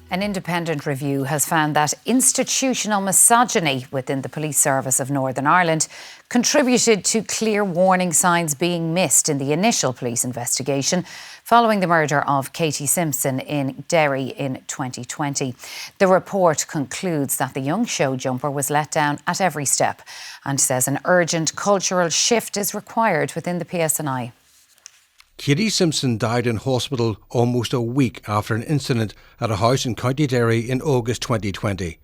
An independent review has found that institutional misogyny within the police service of Northern Ireland contributed to clear warning signs being missed in the initial police investigation following the murder of Katie Simpson in Derry in 2020. The report concludes that the young showjumper was let down at every step and says an urgent cultural shift is required within the PSNI. Katie Simpson died in hospital almost a week after an incident at a house in County Derry in August 2020.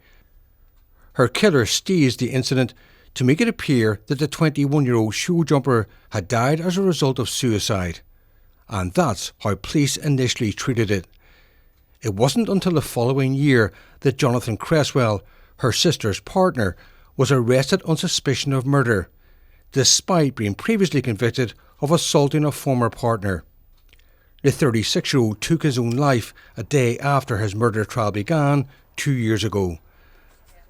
Her killer staged the incident to make it appear that the 21-year-old showjumper had died as a result of suicide. And that's how police initially treated it. It wasn't until the following year that Jonathan Creswell, her sister's partner, was arrested on suspicion of murder, despite being previously convicted of assaulting a former partner. The 36-year-old took his own life a day after his murder trial began 2 years ago.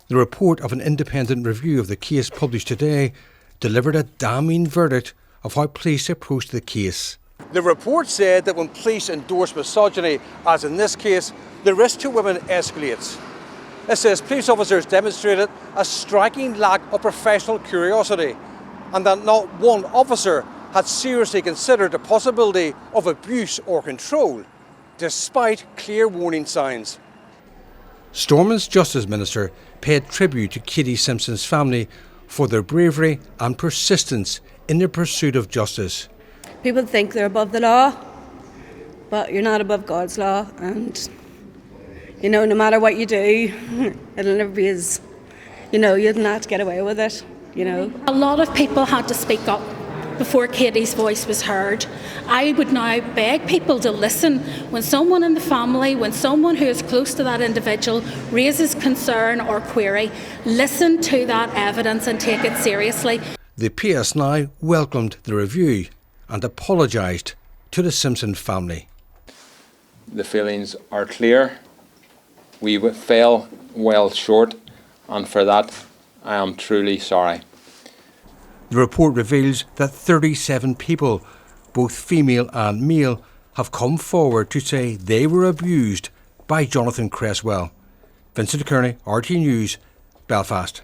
The report of an independent review of the case published today delivered a damning verdict of how police approached the case. The report said that when police endorse misogyny, as in this case, the risk to women escalates. It says police officers demonstrated a striking lack of professional curiosity and that not one officer had seriously considered the possibility of abuse or control, despite clear warning signs. Stormond's Justice Minister paid tribute to Katie Simpson's family for their bravery and persistence in the pursuit of justice. People think they're above the law, but you're not above God's law, and no matter what you do, it'll never be as, you'll not get away with it, A lot of people had to speak up before Katie's voice was heard. I would now beg people to listen when someone in the family, when someone who is close to that individual raises concern or query, listen to that evidence and take it seriously. The PSNI welcomed the review and apologised to the Simpson family. The feelings are clear. We fell well short, and for that I am truly sorry. The report reveals that 37 people, both female and male, have come forward to say they were abused by Jonathan Creswell. Vincent Kearney, RT News, Belfast.